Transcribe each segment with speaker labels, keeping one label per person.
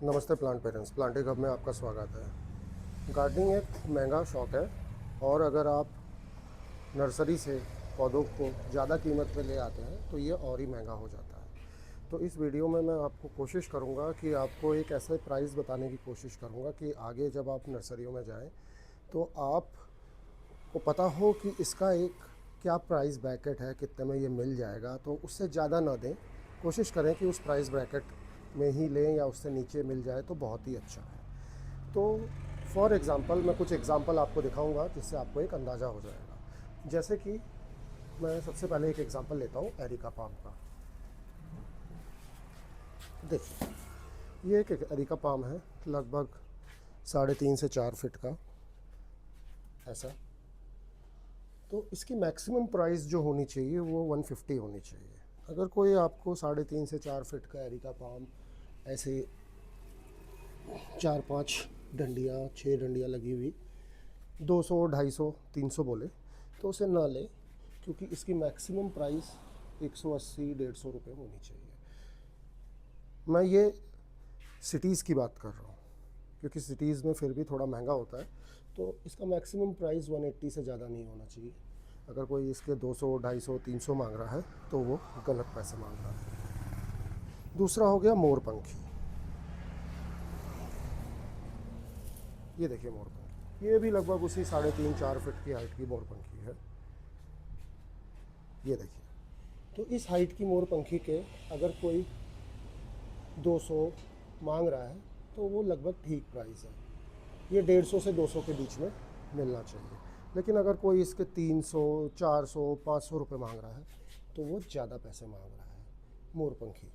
Speaker 1: नमस्ते plant parents, planting hub में आपका स्वागत है। गार्डनिंग एक महंगा शौक़ है और अगर आप नर्सरी से पौधों को ज़्यादा कीमत पे ले आते हैं तो ये और ही महंगा हो जाता है। तो इस वीडियो में मैं आपको कोशिश करूँगा कि आपको एक ऐसे प्राइस बताने की कोशिश करूँगा कि आगे जब आप नर्सरियों में जाएं तो आपको पता हो कि इसका एक क्या प्राइस ब्रैकेट है, कितने में ये मिल जाएगा। तो उससे ज़्यादा ना दें, कोशिश करें कि उस प्राइस ब्रैकेट में ही लें या उससे नीचे मिल जाए तो बहुत ही अच्छा है। तो फॉर एग्ज़ाम्पल मैं कुछ एग्ज़ाम्पल आपको दिखाऊंगा जिससे आपको एक अंदाज़ा हो जाएगा। जैसे कि मैं सबसे पहले एक एग्ज़ाम्पल लेता हूँ एरिका पाम का। देखिए, ये एक एरिका पाम है, लगभग 3.5 से 4 फीट का ऐसा। तो इसकी मैक्सिमम प्राइस जो होनी चाहिए वो 150 होनी चाहिए। अगर कोई आपको 3.5 से 4 फीट का एरिका पाम ऐसे 4-5 डंडियाँ 6 डंडियाँ लगी हुई 200, 250, 300 बोले तो उसे ना ले, क्योंकि इसकी मैक्सिमम प्राइस 180, 150 रुपये होनी चाहिए। मैं ये सिटीज़ की बात कर रहा हूँ, क्योंकि सिटीज़ में फिर भी थोड़ा महंगा होता है। तो इसका मैक्सिमम प्राइस 180 से ज़्यादा नहीं होना चाहिए। अगर कोई इसके 200, 250, 300 मांग रहा है तो वो गलत पैसे मांग रहा है। दूसरा हो गया मोरपंखी। ये देखिए मोरपंखी, ये भी लगभग उसी 3.5-4 फीट की हाइट की मोरपंखी है। ये देखिए, तो इस हाइट की मोरपंखी के अगर कोई 200 मांग रहा है तो वो लगभग ठीक प्राइस है। ये 150 से 200 के बीच में मिलना चाहिए। लेकिन अगर कोई इसके 300, 400, 500 रुपये मांग रहा है तो वो ज़्यादा पैसे मांग रहा है। मोरपंखी।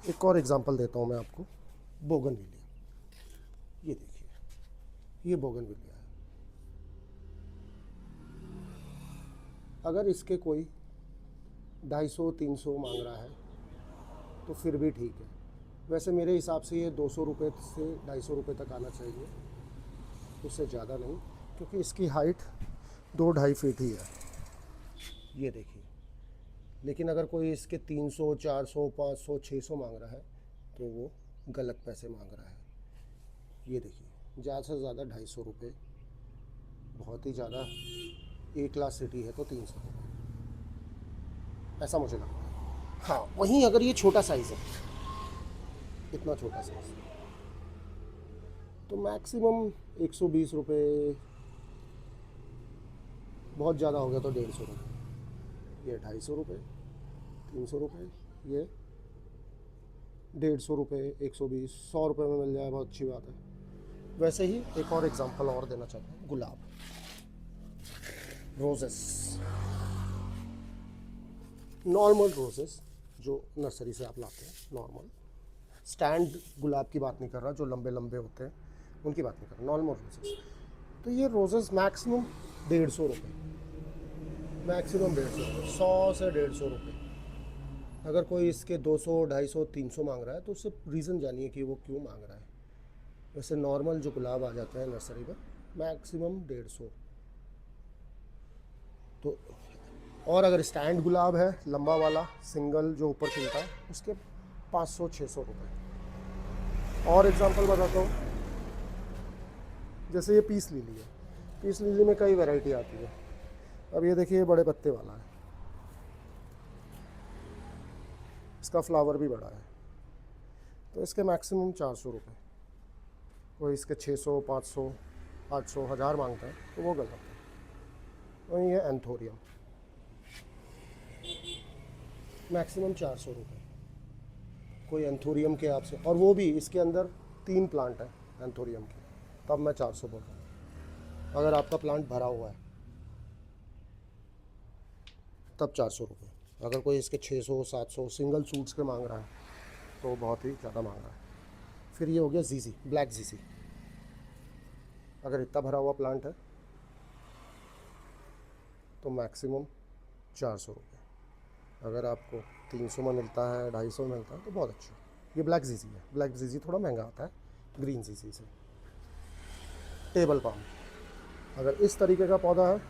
Speaker 1: एक और एग्जांपल देता हूँ मैं आपको, बोगनविलिया। ये देखिए, ये बोगनविलिया है। अगर इसके कोई 250-300 मांग रहा है तो फिर भी ठीक है। वैसे मेरे हिसाब से ये 200 रुपये से 250 रुपये तक आना चाहिए, उससे ज़्यादा नहीं, क्योंकि इसकी हाइट 2-2.5 फीट ही है। ये देखिए, लेकिन अगर कोई इसके 300, 400, 500, 600 मांग रहा है तो वो गलत पैसे मांग रहा है। ये देखिए, ज़्यादा से ज़्यादा 250 रुपये, बहुत ही ज़्यादा ए क्लास सिटी है तो 300 रुपये, ऐसा मुझे लगता है। हाँ, वहीं अगर ये छोटा साइज़ है, इतना छोटा साइज़, तो मैक्सिमम 120 रुपये, बहुत ज़्यादा हो गया तो 150 रुपये, ये 250 रुपये, 300 रुपये, ये 150 रुपये, 120, 100 रुपये में मिल जाए बहुत अच्छी बात है। वैसे ही एक और एग्जांपल और देना चाहता हूँ, गुलाब, रोजेस, नॉर्मल रोजेस जो नर्सरी से आप लाते हैं, नॉर्मल स्टैंड गुलाब की बात नहीं कर रहा, जो लंबे लंबे होते हैं उनकी बात नहीं कर रहा, नॉर्मल रोजेस। तो ये रोजेस मैक्सिमम 150 रुपये, मैक्सिमम 150 रुपये, 100 से 150 रुपये। अगर कोई इसके 200, 250, 300 मांग रहा है तो उससे रीज़न जानिए कि वो क्यों मांग रहा है। वैसे नॉर्मल जो गुलाब आ जाता है नर्सरी में मैक्सिमम 150। तो और अगर स्टैंड गुलाब है, लंबा वाला सिंगल जो ऊपर खिलता है, उसके 500-600 रुपये। और एग्जांपल बताता हूँ, जैसे ये पीस लिली है। पीस लिली में कई वैरायटी आती है। अब ये देखिए, ये बड़े पत्ते वाला है, इसका फ्लावर भी बड़ा है, तो इसके मैक्सिमम 400 रुपये। कोई इसके 600, 500, 800, 1000 मांगता है तो वो गलत है। वहीं ये एंथोरियम, मैक्सिमम 400 रुपये। कोई एंथोरियम के आपसे, और वो भी इसके अंदर 3 प्लांट है एंथोरियम के, तब मैं 400 बोल रहा हूँ। अगर आपका प्लांट भरा हुआ है तब 400 रुपये। अगर कोई इसके 600, 700 सिंगल सूट्स के मांग रहा है तो बहुत ही ज़्यादा मांग रहा है। फिर ये हो गया जीजी, ब्लैक जीजी। अगर इतना भरा हुआ प्लांट है तो मैक्सिमम 400 रुपये। अगर आपको 300 में मिलता है, 250 में मिलता है तो बहुत अच्छा। ये ब्लैक जीजी है। ब्लैक जीजी थोड़ा महंगा आता है ग्रीन जीजी से। टेबल पाम, अगर इस तरीके का पौधा है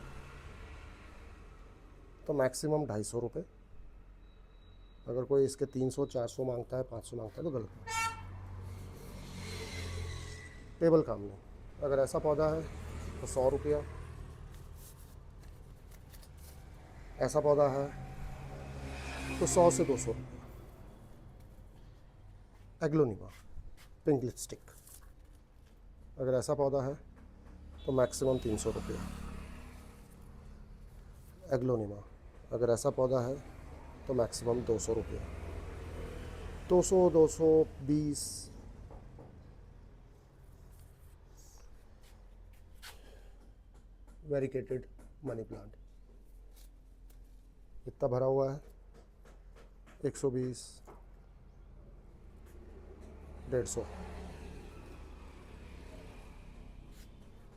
Speaker 1: तो मैक्सिमम 250 रुपये। अगर कोई इसके 300 400 मांगता है, 500 मांगता है तो गलत है, टेबल काम नहीं। अगर ऐसा पौधा है तो 100 रुपया, ऐसा पौधा है तो 100 से 200 रुपया। एग्लोनिमा पिंक लिपस्टिक, अगर ऐसा पौधा है तो मैक्सिमम 300 रुपया। एग्लोनिमा, अगर ऐसा पौधा है तो मैक्सिमम 200 रुपया, 200 220। वेरिकेटेड मनी प्लांट, इतना भरा हुआ है, 120, 150।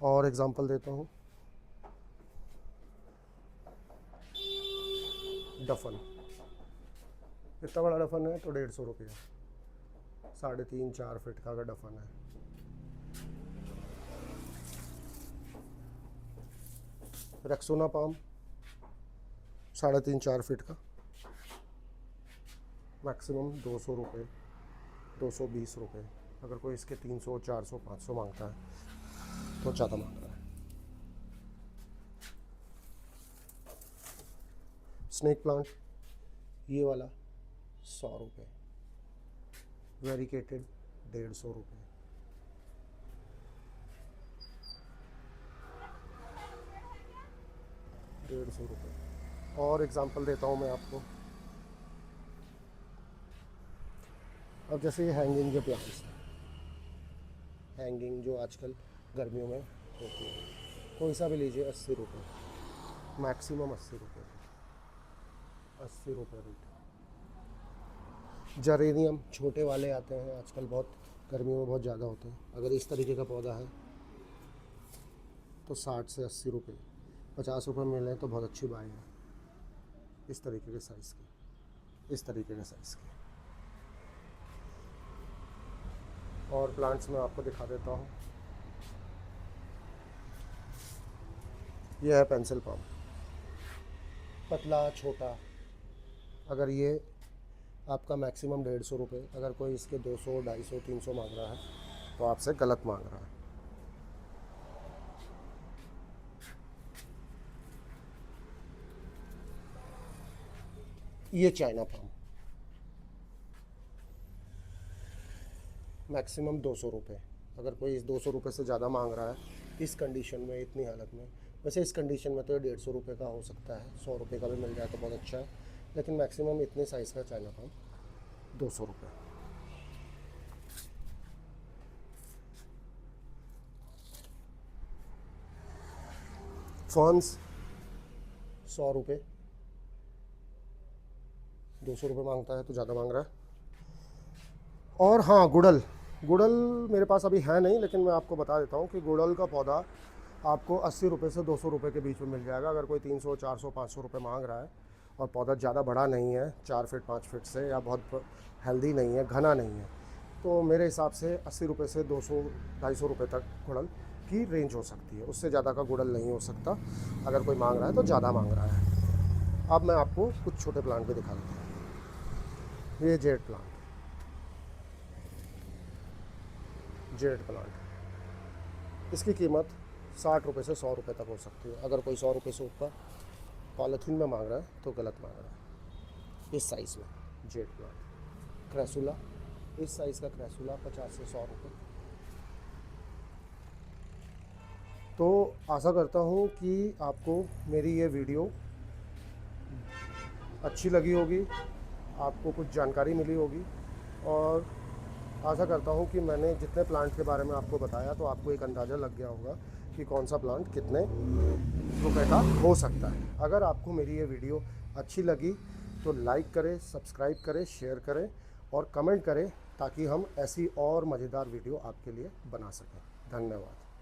Speaker 1: और एग्जांपल देता हूँ, डफन, इतना बड़ा डफन है तो 150 रुपया, 3.5 4 फीट का अगर डफन है। रेक्सोना पाम 3.5 4 फीट का, मैक्सिमम 200 रुपये, 220 रुपये। अगर कोई इसके 300 400 500 मांगता है तो ज़्यादा मांग रहा है। स्नेक प्लांट, ये वाला 100 रुपये, वेरिकेटेड 150 रुपये। और एग्जांपल देता हूँ मैं आपको। अब जैसे ये हैंगिंग के प्लांट्स, हैंगिंग जो आजकल गर्मियों में होती है, कोई सा भी लीजिए 80 रुपये, मैक्सिमम 80 रुपये, 80 रुपये रेट। जरेनियम छोटे वाले आते हैं आजकल, बहुत गर्मियों में बहुत ज़्यादा होते हैं। अगर इस तरीके का पौधा है तो 60 से 80 रुपये, 50 रुपये मिले तो बहुत अच्छी बाई है। इस तरीके के साइज़ के, इस तरीके के साइज़ के। और प्लांट्स में आपको दिखा देता हूँ, यह है पेंसिल पाम, पतला छोटा। अगर ये आपका मैक्सिमम 150 रुपये, अगर कोई इसके 200 250 300 मांग रहा है तो आपसे गलत मांग रहा है। ये चाइना पाम, मैक्सिमम 200 रुपये। अगर कोई इस 200 रुपये से ज़्यादा मांग रहा है इस कंडीशन में, इतनी हालत में, वैसे इस कंडीशन में तो ये 150 रुपये का हो सकता है, 100 रुपये का भी मिल जाए तो बहुत अच्छा है, लेकिन मैक्सिमम इतने साइज़ का चाइना पाम 200 रुपये। फर्न्स 100 रुपये, 200 रुपये मांगता है तो ज़्यादा मांग रहा है। और हाँ, गुड़ल, गुड़ल मेरे पास अभी है नहीं, लेकिन मैं आपको बता देता हूँ कि गुड़ल का पौधा आपको 80 रुपये से 200 रुपये के बीच में मिल जाएगा। अगर कोई 300 400 500 रुपये मांग रहा है और पौधा ज़्यादा बड़ा नहीं है, 4 फीट 5 फीट से, या बहुत हेल्दी नहीं है, घना नहीं है, तो मेरे हिसाब से 80 रुपये से 200 250 रुपये तक गुड़ल की रेंज हो सकती है। उससे ज़्यादा का गुड़ल नहीं हो सकता। अगर कोई मांग रहा है तो ज़्यादा मांग रहा है। अब मैं आपको कुछ छोटे प्लांट भी दिखा देता हूँ। ये जेड प्लांट, जेड प्लांट, इसकी कीमत 60 रुपये से 100 रुपये तक हो सकती है। अगर कोई 100 रुपये से ऊपर पॉलीथीन में मांग रहा है तो गलत मांग रहा है। इस साइज़ में जेड प्लांट, क्रैसुला, इस साइज़ का क्रैसुला 50 से 100 रुपये। तो आशा करता हूँ कि आपको मेरी ये वीडियो अच्छी लगी होगी, आपको कुछ जानकारी मिली होगी, और आशा करता हूँ कि मैंने जितने प्लांट के बारे में आपको बताया तो आपको एक अंदाज़ा लग गया होगा कि कौन सा प्लांट कितने रुपए का हो सकता है। अगर आपको मेरी ये वीडियो अच्छी लगी तो लाइक करें, सब्सक्राइब करें, शेयर करें और कमेंट करें, ताकि हम ऐसी और मज़ेदार वीडियो आपके लिए बना सकें। धन्यवाद।